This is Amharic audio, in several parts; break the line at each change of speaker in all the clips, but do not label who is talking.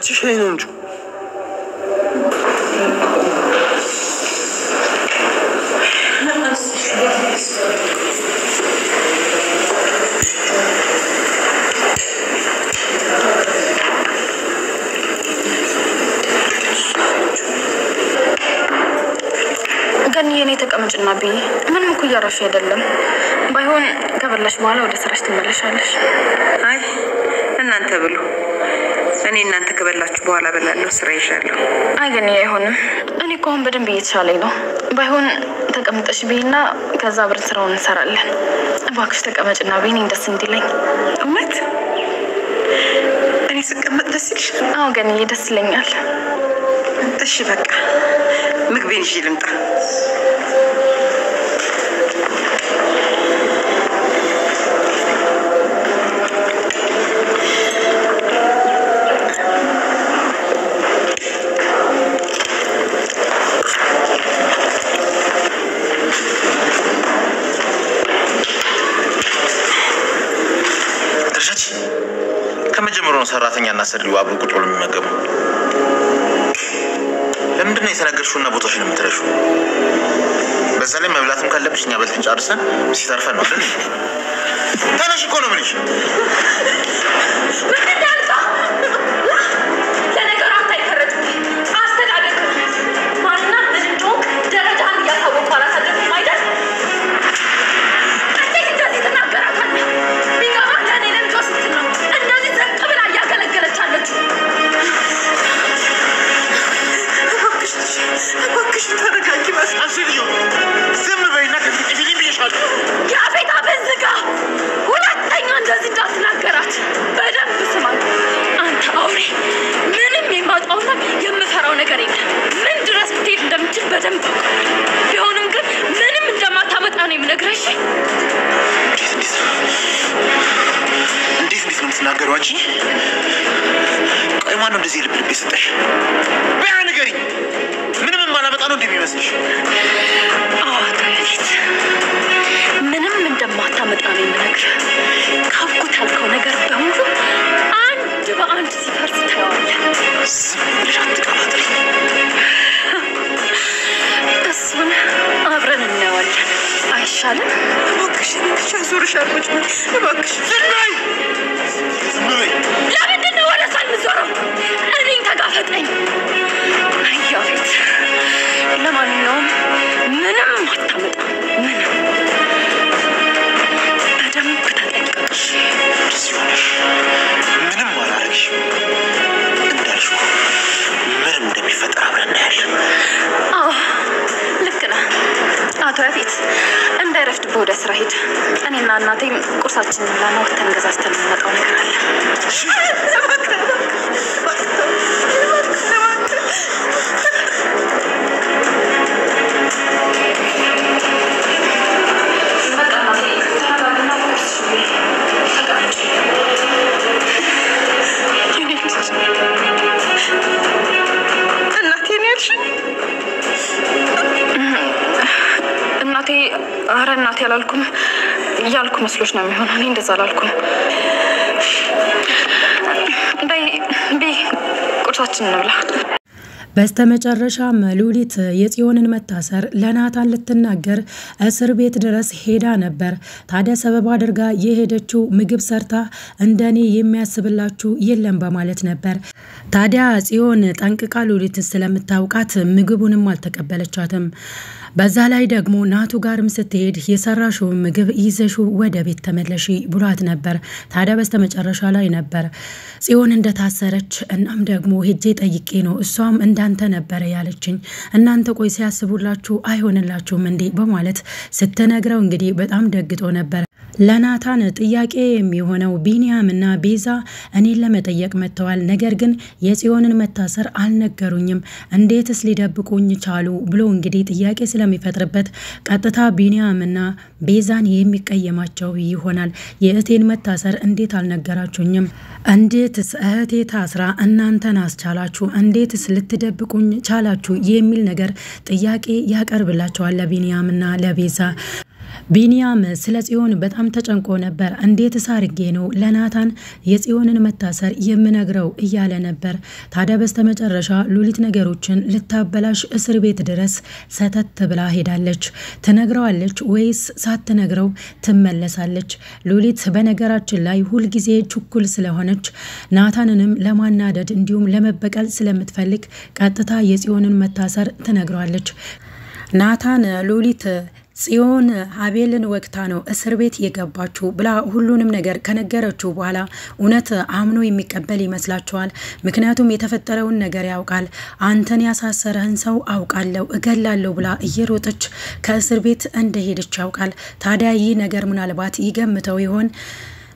አንቺ ሻይ ነው እንጂ
የኔ ተቀመጭና ቢ ምንም እኮ ያረሽ አይደለም ባይሆን ከበላሽ በኋላ ወደ ስራሽ ትመለሻለሽ
አይ እናንተ ብሉ እኔ እናንተ ከበላችሁ በኋላ በላለሁ ስራ ይሻለው
አይ ግን አይሆንም እኔ እኮ አሁን በደንብ እየተሻለኝ ነው ባይሆን ተቀመጥሽ ቢና ከዛ ብር ስራውን እንሰራለን እባክሽ ተቀመጭና ቢኒ እንደስ እንዲለኝ
እውነት እኔ ስቀመጥ ደስ ይልሻል
አዎ ግን ደስ ይለኛል
እሺ በቃ ምግቤን ይዤ ልምጣ
ከመጀመሪያው ሰራተኛና ሰሪው አብሮ ቁጥሩ የሚመገቡ ለምንድን ነው የተናገርሽውና ቦታሽን የምትረሺው በዛ ላይ መብላትም ካለብሽ እኛ በልተን ጨርሰን ሲተርፈን ነው አይደል ተነሽ እኮ ነው የምልሽ ናገሯጂ ቆይ ማን እንደዚህ ልብ ይሰጣሽ በአንገሪ ምንም ማላመጣ ነው እንደሚመስልሽ
አዋታለች ምንም እንደማታመጣ ነው የሚነግር ካብኩታልከው ነገር በሙሉ አንድ በአንድ ሲፈርስ ታያለህ
ብለሽ አትቀባጥሪ
እሱን አብረን እናያለን አይሻልም
እባክሽ ብቻ ዞርሽ አርመጭ እባክሽ
ዝናይ
ለምንድን ነው ወደ ሳል ምዞረው እኔን ተጋፈጠኝ አያቤት ለማንኛውም ምንም አታመጣ ምንም በደንብ ተጠንቀቅሽ
ሲሆንሽ ምንም አላረግሽ እንዳልሽው ምንም እንደሚፈጠር አብረን እናያለን
አዎ ልክ ነህ አቶ ያቤት እንዳይረፍድ ወደ ስራ ሄድ እኔና እናቴም ቁርሳችንን ላና ወተን ገዛዝተን እንመጣው ነገር አለ እናቴ ያላልኩም ያልኩ መስሎሽ ነው የሚሆነው እኔ እንደዛ አላልኩም በይ ቁርሳችንን እንብላ
በስተመጨረሻ ሉሊት የጽዮንን መታሰር ለናታን ልትናገር እስር ቤት ድረስ ሄዳ ነበር ታዲያ ሰበብ አድርጋ የሄደችው ምግብ ሰርታ እንደኔ የሚያስብላችሁ የለም በማለት ነበር ታዲያ ጽዮን ጠንቅቃ ሉሊት ስለምታውቃት ምግቡንም አልተቀበለቻትም በዛ ላይ ደግሞ ናቱ ጋርም ስትሄድ የሰራሽው ምግብ ይዘሹ ወደ ቤት ተመለሺ ብሏት ነበር ታዲያ በስተመጨረሻ ላይ ነበር ጽዮን እንደታሰረች እናም ደግሞ ሄጄ ጠይቄ ነው እሷም እንዳንተ ነበር ያለችኝ እናንተ ቆይ ሲያስቡላችሁ አይሆንላችሁም እንዴ በማለት ስትነግረው እንግዲህ በጣም ደግጦ ነበር ለናታን ጥያቄ የሚሆነው ቢኒያምና ቤዛ እኔን ለመጠየቅ መተዋል ነገር ግን የጽዮንን መታሰር አልነገሩኝም እንዴትስ ሊደብቁኝ ቻሉ ብሎ እንግዲህ ጥያቄ ስለሚፈጥርበት ቀጥታ ቢኒያምና ቤዛን የሚቀየማቸው ይሆናል የእቴን መታሰር እንዴት አልነገራችሁኝም እንዴትስ እህቴ ታስራ እናንተን አስቻላችሁ እንዴትስ ልትደብቁኝ ቻላችሁ የሚል ነገር ጥያቄ ያቀርብላቸዋል ለቢኒያምና ለቤዛ ቢኒያም ስለ ጽዮን በጣም ተጨንቆ ነበር። እንዴት ሳርጌ ነው ለናታን የጽዮንን መታሰር የምነግረው እያለ ነበር። ታዲያ በስተመጨረሻ ሉሊት ነገሮችን ልታበላሽ እስር ቤት ድረስ ሰተት ብላ ሄዳለች። ትነግረዋለች ወይስ ሳትነግረው ትመለሳለች? ሉሊት በነገራችን ላይ ሁልጊዜ ችኩል ስለሆነች ናታንንም ለማናደድ እንዲሁም ለመበቀል ስለምትፈልግ ቀጥታ የጽዮንን መታሰር ትነግረዋለች። ናታን ሉሊት ጽዮን አቤልን ወቅታ ነው እስር ቤት የገባችው ብላ ሁሉንም ነገር ከነገረችው በኋላ እውነት አምኖ የሚቀበል ይመስላችኋል? ምክንያቱም የተፈጠረውን ነገር ያውቃል። አንተን ያሳሰረህን ሰው አውቃለሁ እገላለሁ ብላ እየሮጠች ከእስር ቤት እንደሄደች ያውቃል። ታዲያ ይህ ነገር ምናልባት ይገምተው ይሆን?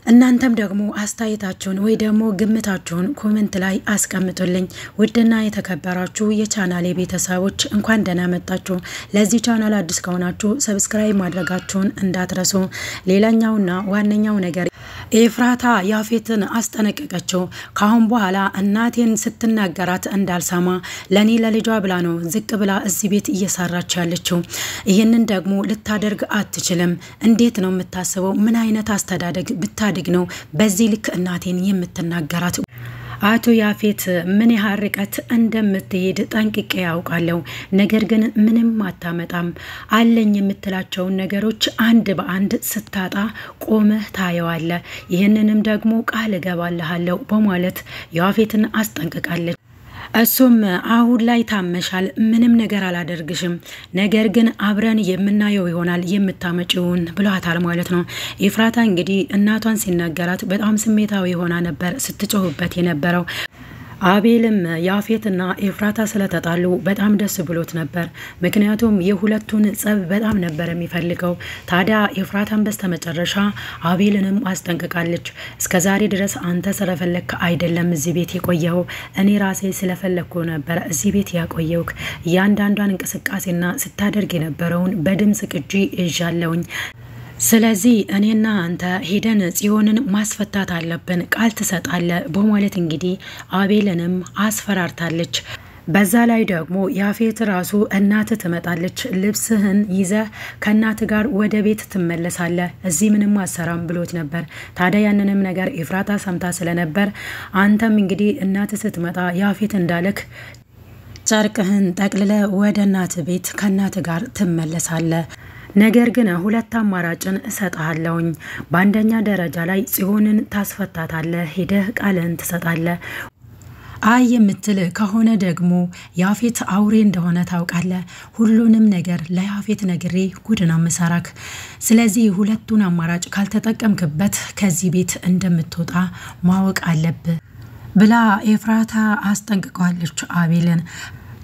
እናንተም ደግሞ አስተያየታችሁን ወይ ደግሞ ግምታችሁን ኮሜንት ላይ አስቀምጡልኝ። ውድና የተከበራችሁ የቻናሌ ቤተሰቦች እንኳን ደህና መጣችሁ። ለዚህ ቻናል አዲስ ከሆናችሁ ሰብስክራይብ ማድረጋችሁን እንዳትረሱ። ሌላኛውና ዋነኛው ነገር ኤፍራታ ያፌትን አስጠነቀቀችው። ካሁን በኋላ እናቴን ስትናገራት እንዳልሰማ ለኔ ለልጇ ብላ ነው ዝቅ ብላ እዚህ ቤት እየሰራች ያለችው። ይሄንን ደግሞ ልታደርግ አትችልም። እንዴት ነው የምታስበው? ምን አይነት አስተዳደግ ብታድግ ነው በዚህ ልክ እናቴን የምትናገራት? አቶ ያፌት ምን ያህል ርቀት እንደምትሄድ ጠንቅቄ ያውቃለሁ። ነገር ግን ምንም አታመጣም። አለኝ የምትላቸውን ነገሮች አንድ በአንድ ስታጣ ቆመህ ታየዋለ። ይህንንም ደግሞ ቃል እገባልሃለሁ በማለት ያፌትን አስጠንቅቃለች። እሱም አሁን ላይ ታመሻል፣ ምንም ነገር አላደርግሽም፣ ነገር ግን አብረን የምናየው ይሆናል የምታመጪውን ብሏታል ማለት ነው። ኤፍራታ እንግዲህ እናቷን ሲናገራት በጣም ስሜታዊ ሆና ነበር ስትጮህበት የነበረው። አቤልም ያፌትና ኤፍራታ ስለተጣሉ በጣም ደስ ብሎት ነበር። ምክንያቱም የሁለቱን ጸብ በጣም ነበር የሚፈልገው። ታዲያ ኤፍራታን በስተመጨረሻ አቤልንም አስጠንቅቃለች። እስከዛሬ ድረስ አንተ ስለፈለክ አይደለም እዚህ ቤት የቆየው፣ እኔ ራሴ ስለፈለኩ ነበር እዚህ ቤት ያቆየውክ። እያንዳንዷን እንቅስቃሴና ስታደርግ የነበረውን በድምጽ ቅጂ ይዣለውኝ። ስለዚህ እኔና አንተ ሄደን ጽዮንን ማስፈታት አለብን፣ ቃል ትሰጣለ በማለት እንግዲህ አቤልንም አስፈራርታለች። በዛ ላይ ደግሞ ያፌት ራሱ እናት ትመጣለች፣ ልብስህን ይዘ ከናት ጋር ወደ ቤት ትመለሳለ፣ እዚህ ምንም አሰራም ብሎት ነበር። ታዲያ ያንንም ነገር ኤፍራታ ሰምታ ስለነበር አንተም እንግዲህ እናት ስትመጣ ያፌት እንዳለክ ጨርቅህን ጠቅልለ ወደ እናት ቤት ከናት ጋር ትመለሳለ። ነገር ግን ሁለት አማራጭን እሰጣለሁኝ። በአንደኛ ደረጃ ላይ ጽዮንን ታስፈታታለህ፣ ሄደህ ቃልን ትሰጣለህ። አይ የምትል ከሆነ ደግሞ ያፌት አውሬ እንደሆነ ታውቃለህ። ሁሉንም ነገር ለያፌት ነግሬ ጉድ ነው መሰራክ። ስለዚህ ሁለቱን አማራጭ ካልተጠቀምክበት ከዚህ ቤት እንደምትወጣ ማወቅ አለብህ ብላ ኤፍራታ አስጠንቅቀዋለች አቤልን።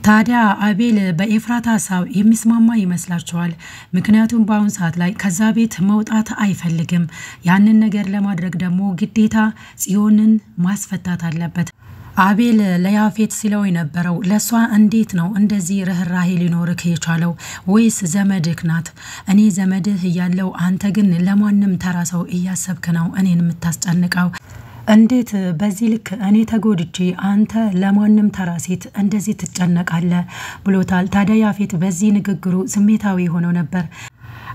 ታዲያ አቤል በኤፍራታ ሀሳብ የሚስማማ ይመስላችኋል? ምክንያቱም በአሁን ሰዓት ላይ ከዛ ቤት መውጣት አይፈልግም። ያንን ነገር ለማድረግ ደግሞ ግዴታ ጽዮንን ማስፈታት አለበት። አቤል ለያፌት ሲለው የነበረው ለሷ እንዴት ነው እንደዚህ ርህራሄ ሊኖርክ የቻለው? ወይስ ዘመድክ ናት? እኔ ዘመድህ እያለው አንተ ግን ለማንም ተራ ሰው እያሰብክ ነው እኔን የምታስጨንቀው? እንዴት በዚህ ልክ እኔ ተጎድቼ አንተ ለማንም ተራ ሴት እንደዚህ ትጨነቃለ ብሎታል። ታዲያ ያፌት በዚህ ንግግሩ ስሜታዊ ሆኖ ነበር።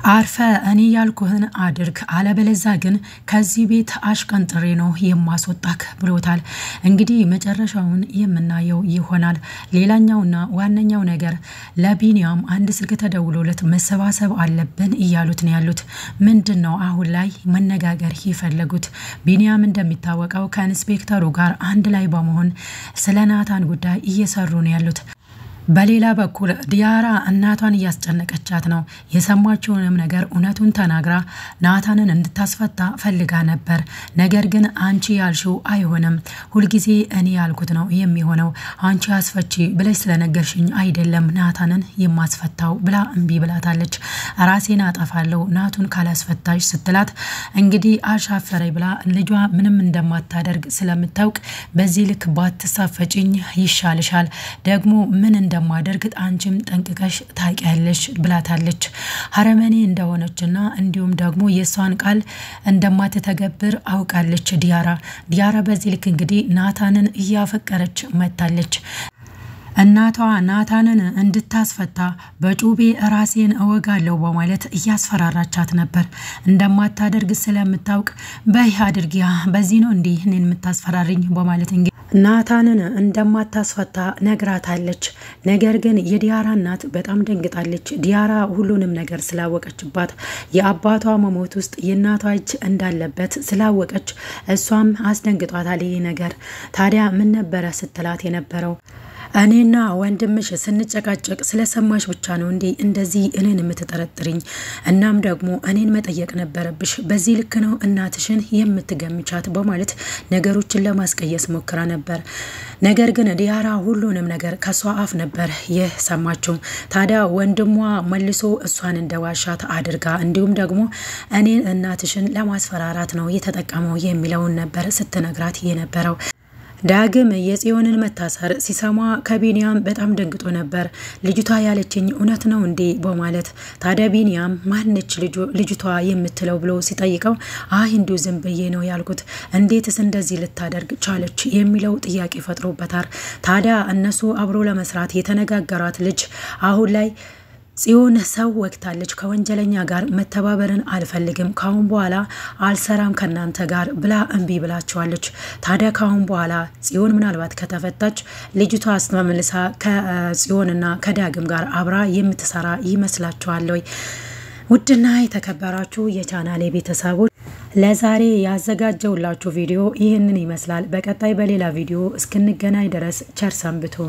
አርፈ እኔ ያልኩህን አድርግ፣ አለበለዛ ግን ከዚህ ቤት አሽቀንጥሬ ነው የማስወጣክ ብሎታል። እንግዲህ መጨረሻውን የምናየው ይሆናል። ሌላኛውና ዋነኛው ነገር ለቢኒያም አንድ ስልክ ተደውሎለት መሰባሰብ አለብን እያሉት ነው ያሉት። ምንድነው አሁን ላይ መነጋገር ይፈልጉት? ቢኒያም እንደሚታወቀው ከኢንስፔክተሩ ጋር አንድ ላይ በመሆን ስለ ናታን ጉዳይ እየሰሩ ነው ያሉት። በሌላ በኩል ዲያራ እናቷን እያስጨነቀቻት ነው። የሰማችውንም ነገር እውነቱን ተናግራ ናታንን እንድታስፈታ ፈልጋ ነበር። ነገር ግን አንቺ ያልሽው አይሆንም፣ ሁልጊዜ እኔ ያልኩት ነው የሚሆነው፣ አንቺ አስፈቺ ብለሽ ስለነገርሽኝ አይደለም ናታንን የማስፈታው ብላ እምቢ ብላታለች። ራሴን አጠፋለሁ ናቱን ካላስፈታሽ ስትላት እንግዲህ አሻፈረኝ ብላ ልጇ ምንም እንደማታደርግ ስለምታውቅ በዚህ ልክ ባትሳፈጭኝ ይሻልሻል፣ ደግሞ ምን እንደማደርግ አንቺም ጠንቅቀሽ ታውቂያለሽ ብላታለች። ሀረመኔ እንደሆነችና እንዲሁም ደግሞ የሷን ቃል እንደማትተገብር አውቃለች ዲያራ። በዚህ ልክ እንግዲህ ናታንን እያፈቀረች መታለች። እናቷ ናታንን እንድታስፈታ በጩቤ ራሴን እወጋለሁ በማለት እያስፈራራቻት ነበር። እንደማታደርግ ስለምታውቅ በይ አድርጊያ በዚህ ነው እንዴ እኔን የምታስፈራሪኝ በማለት እንግዲህ ናታንን እንደማታስፈታ ነግራታለች። ነገር ግን የዲያራ እናት በጣም ደንግጣለች። ዲያራ ሁሉንም ነገር ስላወቀችባት የአባቷ መሞት ውስጥ የእናቷ እጅ እንዳለበት ስላወቀች እሷም አስደንግጧታል ይሄ ነገር። ታዲያ ምን ነበረ ስትላት የነበረው እኔና ወንድምሽ ስንጨቃጨቅ ስለሰማሽ ብቻ ነው እንዴ እንደዚህ እኔን የምትጠረጥሪኝ? እናም ደግሞ እኔን መጠየቅ ነበረብሽ። በዚህ ልክ ነው እናትሽን የምትገምቻት በማለት ነገሮችን ለማስቀየስ ሞክራ ነበር። ነገር ግን ዲያራ ሁሉንም ነገር ከሷ አፍ ነበር የሰማችው። ታዲያ ወንድሟ መልሶ እሷን እንደዋሻት አድርጋ እንዲሁም ደግሞ እኔን እናትሽን ለማስፈራራት ነው የተጠቀመው የሚለውን ነበር ስትነግራት የነበረው። ዳግም የጽዮንን መታሰር ሲሰማ ከቢኒያም በጣም ደንግጦ ነበር። ልጅቷ ያለችኝ እውነት ነው እንዴ በማለት ታዲያ ቢኒያም ማነች ልጅቷ የምትለው ብሎ ሲጠይቀው አይ እንዲሁ ዝም ብዬ ነው ያልኩት፣ እንዴትስ እንደዚህ ልታደርግ ቻለች የሚለው ጥያቄ ፈጥሮበታል። ታዲያ እነሱ አብሮ ለመስራት የተነጋገሯት ልጅ አሁን ላይ ጽዮን ሰው ወቅታለች። ከወንጀለኛ ጋር መተባበርን አልፈልግም፣ ካሁን በኋላ አልሰራም ከናንተ ጋር ብላ እንቢ ብላቸዋለች። ታዲያ ካሁን በኋላ ጽዮን ምናልባት ከተፈታች ልጅቷ አስተመልሳ ከጽዮንና ከዳግም ጋር አብራ የምትሰራ ይመስላችኋል ወይ? ውድና የተከበራችሁ የቻናሌ ቤተሰቦች ለዛሬ ያዘጋጀውላችሁ ቪዲዮ ይህንን ይመስላል። በቀጣይ በሌላ ቪዲዮ እስክንገናኝ ድረስ ቸር ሰንብቱ።